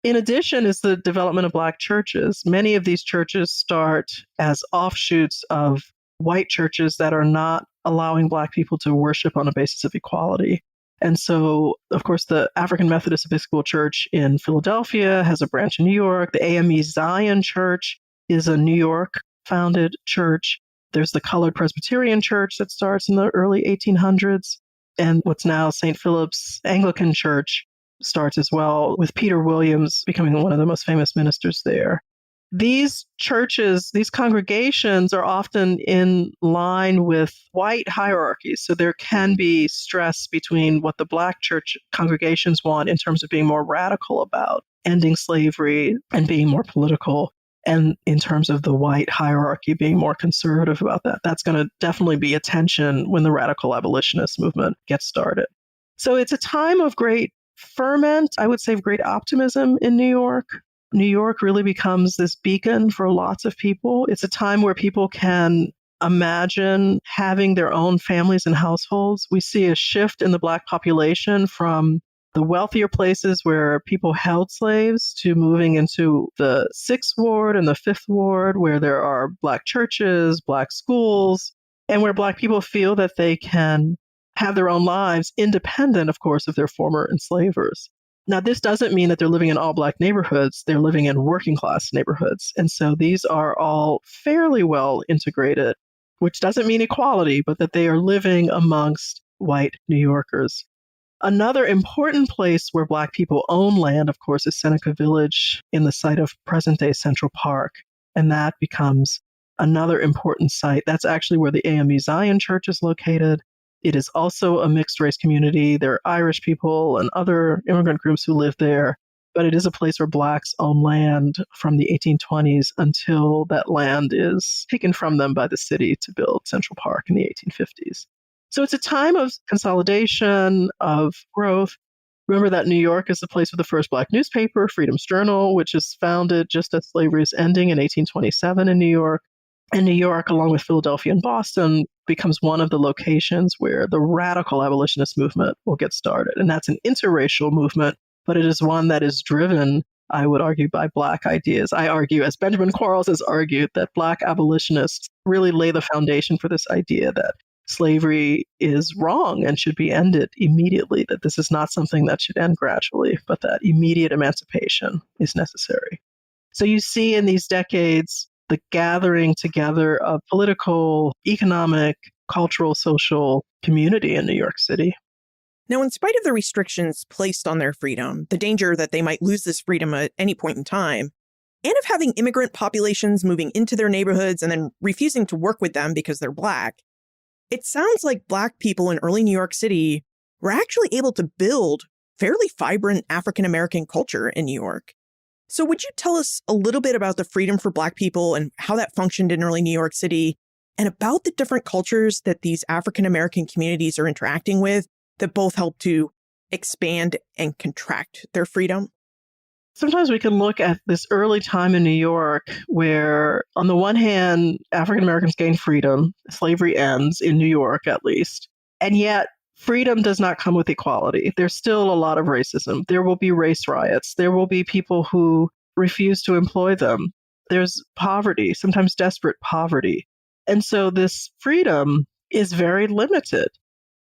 In addition is the development of Black churches. Many of these churches start as offshoots of white churches that are not allowing Black people to worship on a basis of equality. And so, of course, the African Methodist Episcopal Church in Philadelphia has a branch in New York. The AME Zion Church is a New York founded church. There's the Colored Presbyterian Church that starts in the early 1800s. And what's now St. Philip's Anglican Church starts as well, with Peter Williams becoming one of the most famous ministers there. These churches, these congregations are often in line with white hierarchies. So there can be stress between what the Black church congregations want in terms of being more radical about ending slavery and being more political, and in terms of the white hierarchy being more conservative about that. That's going to definitely be a tension when the radical abolitionist movement gets started. So it's a time of great ferment, I would say, of great optimism in New York. New York really becomes this beacon for lots of people. It's a time where people can imagine having their own families and households. We see a shift in the Black population from the wealthier places where people held slaves to moving into the 6th Ward and the 5th Ward, where there are Black churches, Black schools, and where Black people feel that they can have their own lives independent, of course, of their former enslavers. Now, this doesn't mean that they're living in all Black neighborhoods. They're living in working class neighborhoods. And so these are all fairly well integrated, which doesn't mean equality, but that they are living amongst white New Yorkers. Another important place where Black people own land, of course, is Seneca Village in the site of present-day Central Park. And that becomes another important site. That's actually where the AME Zion Church is located. It is also a mixed-race community. There are Irish people and other immigrant groups who live there, but it is a place where Blacks own land from the 1820s until that land is taken from them by the city to build Central Park in the 1850s. So it's a time of consolidation, of growth. Remember that New York is the place with the first Black newspaper, Freedom's Journal, which is founded just as slavery is ending in 1827 in New York. And New York, along with Philadelphia and Boston, becomes one of the locations where the radical abolitionist movement will get started. And that's an interracial movement, but it is one that is driven, I would argue, by Black ideas. I argue, as Benjamin Quarles has argued, that Black abolitionists really lay the foundation for this idea that slavery is wrong and should be ended immediately, that this is not something that should end gradually, but that immediate emancipation is necessary. So you see in these decades the gathering together of political, economic, cultural, social community in New York City. Now, in spite of the restrictions placed on their freedom, the danger that they might lose this freedom at any point in time, and of having immigrant populations moving into their neighborhoods and then refusing to work with them because they're Black, it sounds like Black people in early New York City were actually able to build fairly vibrant African-American culture in New York. So would you tell us a little bit about the freedom for Black people and how that functioned in early New York City, and about the different cultures that these African-American communities are interacting with that both help to expand and contract their freedom? Sometimes we can look at this early time in New York where, on the one hand, African Americans gain freedom, slavery ends, in New York at least, and yet freedom does not come with equality. There's still a lot of racism. There will be race riots. There will be people who refuse to employ them. There's poverty, sometimes desperate poverty. And so this freedom is very limited.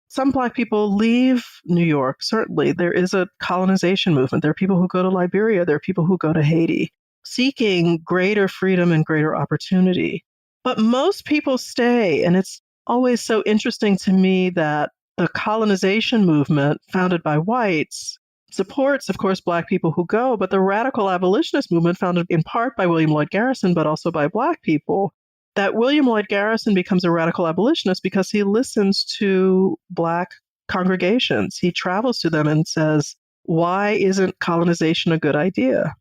Some Black people leave New York, certainly. There is a colonization movement. There are people who go to Liberia. There are people who go to Haiti, seeking greater freedom and greater opportunity. But most people stay, and it's always so interesting to me that the colonization movement founded by whites supports, of course, Black people who go, but the radical abolitionist movement founded in part by William Lloyd Garrison, but also by Black people, that William Lloyd Garrison becomes a radical abolitionist because he listens to Black congregations. He travels to them and says, why isn't colonization a good idea?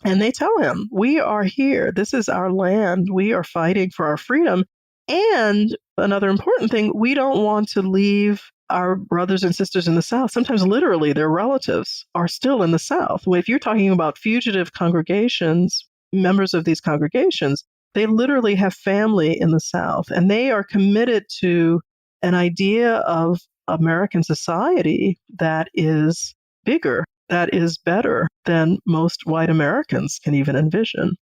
And they tell him, we are here. This is our land. We are fighting for our freedom. And another important thing, we don't want to leave our brothers and sisters in the South. Sometimes literally their relatives are still in the South. If you're talking about fugitive congregations, members of these congregations, they literally have family in the South, and they are committed to an idea of American society that is bigger, that is better than most white Americans can even envision.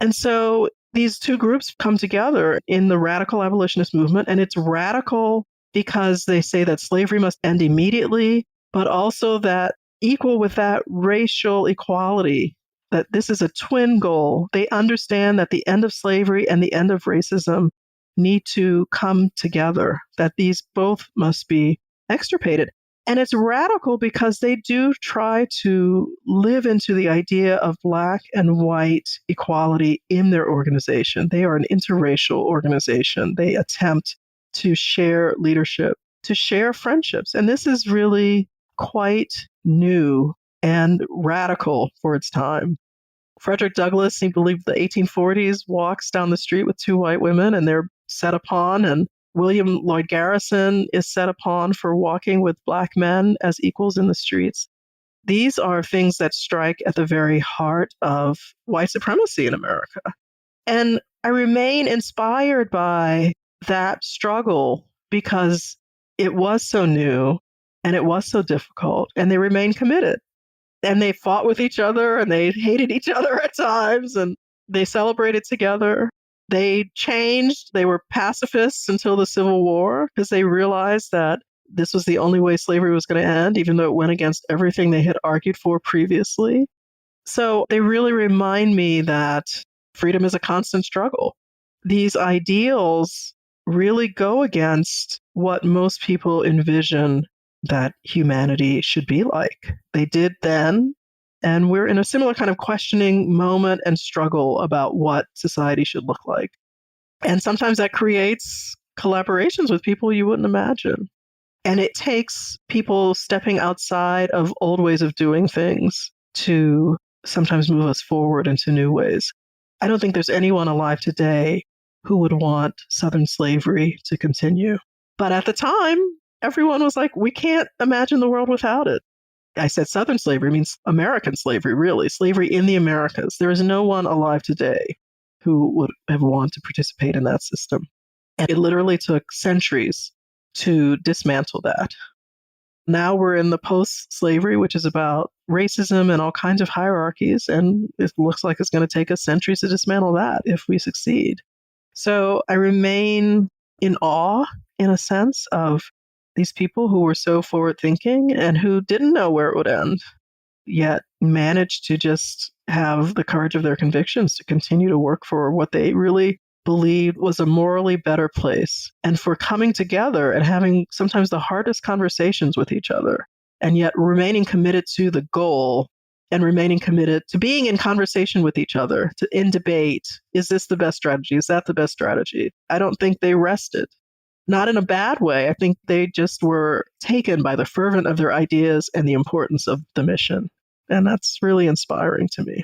And so these two groups come together in the radical abolitionist movement, and it's radical because they say that slavery must end immediately, but also that equal with that racial equality, that this is a twin goal. They understand that the end of slavery and the end of racism need to come together, that these both must be extirpated. And it's radical because they do try to live into the idea of Black and white equality in their organization. They are an interracial organization. They attempt to share leadership, to share friendships. And this is really quite new and radical for its time. Frederick Douglass, he believed the 1840s, walks down the street with two white women and they're set upon, and William Lloyd Garrison is set upon for walking with Black men as equals in the streets. These are things that strike at the very heart of white supremacy in America. And I remain inspired by that struggle because it was so new and it was so difficult, and they remained committed. And they fought with each other and they hated each other at times, and they celebrated together. They changed. They were pacifists until the Civil War because they realized that this was the only way slavery was going to end, even though it went against everything they had argued for previously. So they really remind me that freedom is a constant struggle. These ideals really go against what most people envision that humanity should be like. They did then, and we're in a similar kind of questioning moment and struggle about what society should look like. And sometimes that creates collaborations with people you wouldn't imagine. And it takes people stepping outside of old ways of doing things to sometimes move us forward into new ways. I don't think there's anyone alive today who would want Southern slavery to continue. But at the time, everyone was like, we can't imagine the world without it. I said Southern slavery means American slavery, really, slavery in the Americas. There is no one alive today who would have wanted to participate in that system. And it literally took centuries to dismantle that. Now we're in the post-slavery, which is about racism and all kinds of hierarchies, and it looks like it's going to take us centuries to dismantle that if we succeed. So I remain in awe, in a sense, of these people who were so forward-thinking and who didn't know where it would end, yet managed to just have the courage of their convictions to continue to work for what they really believed was a morally better place, and for coming together and having sometimes the hardest conversations with each other, and yet remaining committed to the goal and remaining committed to being in conversation with each other, in debate. Is this the best strategy? Is that the best strategy? I don't think they rested. Not in a bad way. I think they just were taken by the fervent of their ideas and the importance of the mission. And that's really inspiring to me.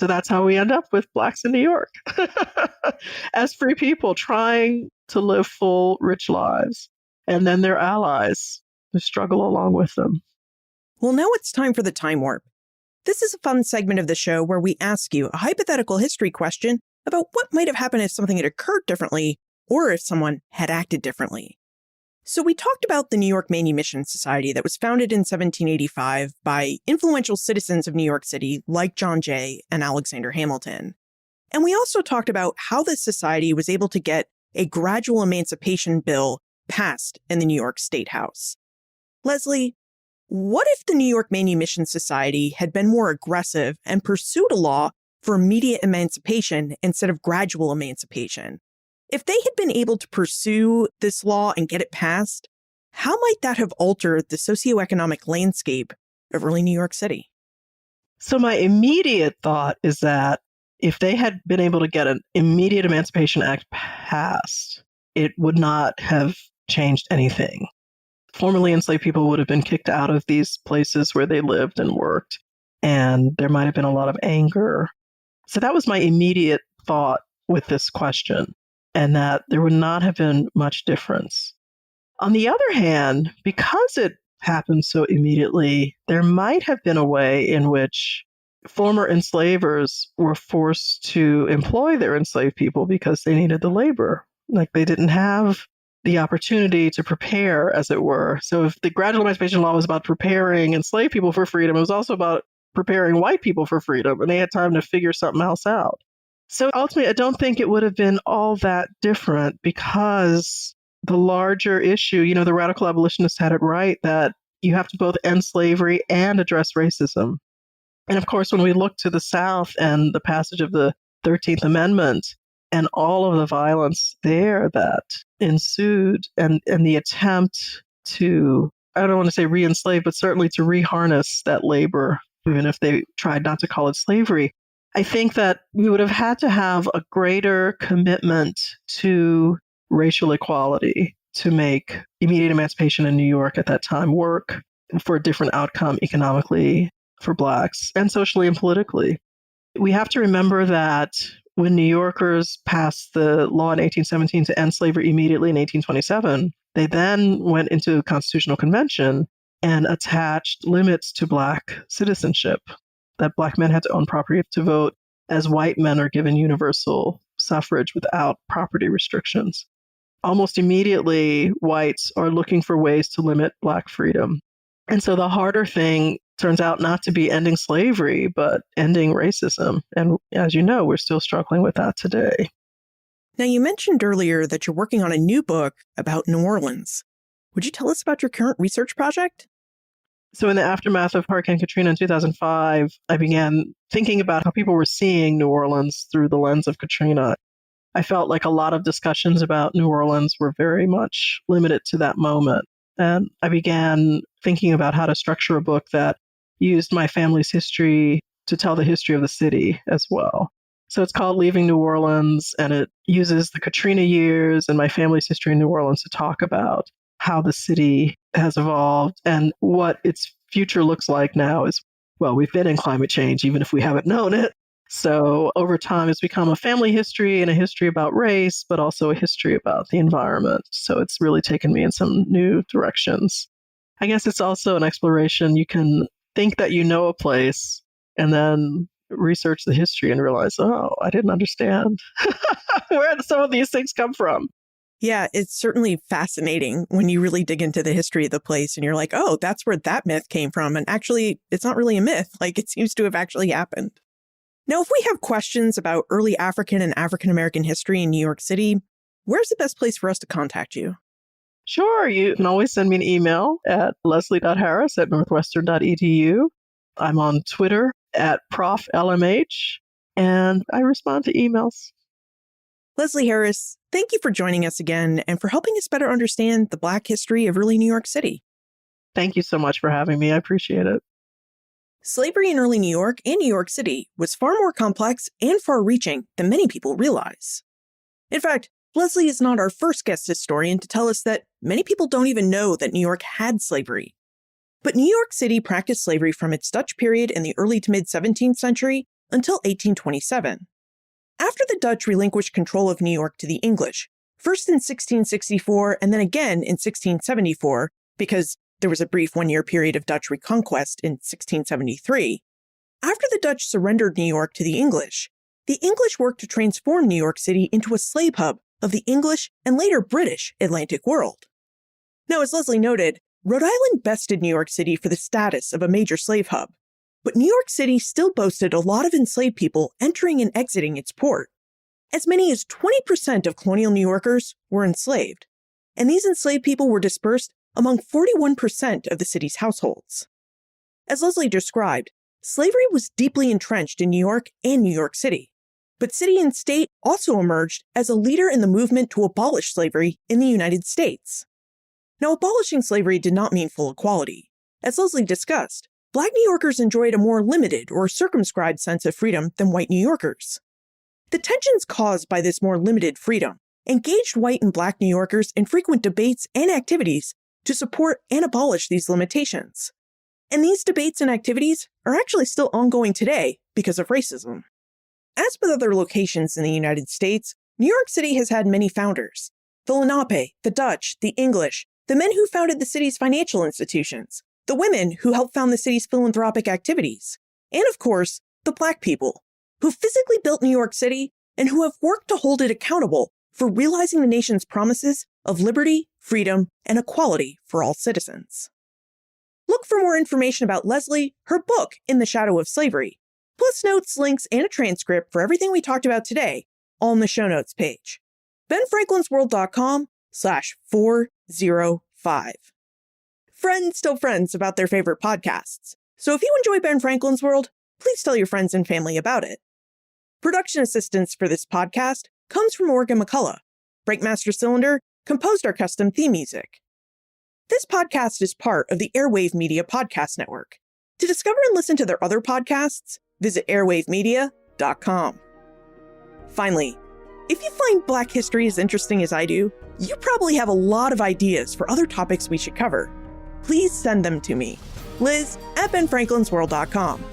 So that's how we end up with Blacks in New York as free people trying to live full, rich lives, and then their allies who struggle along with them. Well, now it's time for the time warp. This is a fun segment of the show where we ask you a hypothetical history question about what might have happened if something had occurred differently or if someone had acted differently. So we talked about the New York Manumission Society that was founded in 1785 by influential citizens of New York City like John Jay and Alexander Hamilton. And we also talked about how this society was able to get a gradual emancipation bill passed in the New York State House. Leslie, what if the New York Manumission Society had been more aggressive and pursued a law for immediate emancipation instead of gradual emancipation? If they had been able to pursue this law and get it passed, how might that have altered the socioeconomic landscape of early New York City? So my immediate thought is that if they had been able to get an immediate Emancipation Act passed, it would not have changed anything. Formerly enslaved people would have been kicked out of these places where they lived and worked, and there might have been a lot of anger. So that was my immediate thought with this question, and that there would not have been much difference. On the other hand, because it happened so immediately, there might have been a way in which former enslavers were forced to employ their enslaved people because they needed the labor. Like they didn't have the opportunity to prepare, as it were. So if the gradual emancipation law was about preparing enslaved people for freedom, it was also about preparing white people for freedom, and they had time to figure something else out. So ultimately, I don't think it would have been all that different because the larger issue, the radical abolitionists had it right that you have to both end slavery and address racism. And of course, when we look to the South and the passage of the 13th Amendment and all of the violence there that ensued and the attempt to, I don't want to say re-enslave, but certainly to reharness that labor, even if they tried not to call it slavery, I think that we would have had to have a greater commitment to racial equality to make immediate emancipation in New York at that time work for a different outcome economically for Blacks and socially and politically. We have to remember that when New Yorkers passed the law in 1817 to end slavery immediately in 1827, they then went into a constitutional convention and attached limits to Black citizenship, that Black men had to own property to vote, as white men are given universal suffrage without property restrictions. Almost immediately, whites are looking for ways to limit Black freedom. And so the harder thing turns out not to be ending slavery, but ending racism. And as you know, we're still struggling with that today. Now, you mentioned earlier that you're working on a new book about New Orleans. Would you tell us about your current research project? So in the aftermath of Hurricane Katrina in 2005, I began thinking about how people were seeing New Orleans through the lens of Katrina. I felt like a lot of discussions about New Orleans were very much limited to that moment. And I began thinking about how to structure a book that used my family's history to tell the history of the city as well. So it's called Leaving New Orleans, and it uses the Katrina years and my family's history in New Orleans to talk about how the city has evolved and what its future looks like now. Well, we've been in climate change, even if we haven't known it. So over time, it's become a family history and a history about race, but also a history about the environment. So it's really taken me in some new directions. I guess it's also an exploration. You can think that you know a place and then research the history and realize, oh, I didn't understand where some of these things come from. Yeah, it's certainly fascinating when you really dig into the history of the place and you're like, oh, that's where that myth came from. And actually, it's not really a myth. Like, it seems to have actually happened. Now, if we have questions about early African and African American history in New York City, where's the best place for us to contact you? Sure, you can always send me an email at leslie.harris@northwestern.edu. I'm on Twitter at ProfLMH, and I respond to emails. Leslie Harris, thank you for joining us again and for helping us better understand the Black history of early New York City. Thank you so much for having me. I appreciate it. Slavery in early New York and New York City was far more complex and far-reaching than many people realize. In fact, Leslie is not our first guest historian to tell us that many people don't even know that New York had slavery. But New York City practiced slavery from its Dutch period in the early to mid-17th century until 1827. After the Dutch relinquished control of New York to the English, first in 1664 and then again in 1674, because there was a brief one-year period of Dutch reconquest in 1673, after the Dutch surrendered New York to the English worked to transform New York City into a slave hub of the English and later British Atlantic world. Now, as Leslie noted, Rhode Island bested New York City for the status of a major slave hub, but New York City still boasted a lot of enslaved people entering and exiting its port. As many as 20% of colonial New Yorkers were enslaved, and these enslaved people were dispersed among 41% of the city's households. As Leslie described, slavery was deeply entrenched in New York and New York City, but city and state also emerged as a leader in the movement to abolish slavery in the United States. Now, abolishing slavery did not mean full equality. As Leslie discussed, Black New Yorkers enjoyed a more limited or circumscribed sense of freedom than white New Yorkers. The tensions caused by this more limited freedom engaged white and Black New Yorkers in frequent debates and activities to support and abolish these limitations. And these debates and activities are actually still ongoing today because of racism. As with other locations in the United States, New York City has had many founders. The Lenape, the Dutch, the English, the men who founded the city's financial institutions, the women who helped found the city's philanthropic activities, and of course, the Black people, who physically built New York City and who have worked to hold it accountable for realizing the nation's promises of liberty, freedom, and equality for all citizens. Look for more information about Leslie, her book, In the Shadow of Slavery, plus notes, links, and a transcript for everything we talked about today, all in the show notes page. benfranklinsworld.com/405. Friends tell friends about their favorite podcasts. So if you enjoy Ben Franklin's World, please tell your friends and family about it. Production assistance for this podcast comes from Morgan McCullough. Breakmaster Cylinder composed our custom theme music. This podcast is part of the Airwave Media Podcast Network. To discover and listen to their other podcasts, visit airwavemedia.com. Finally, if you find Black history as interesting as I do, you probably have a lot of ideas for other topics we should cover. Please send them to me, Liz@benfranklinsworld.com.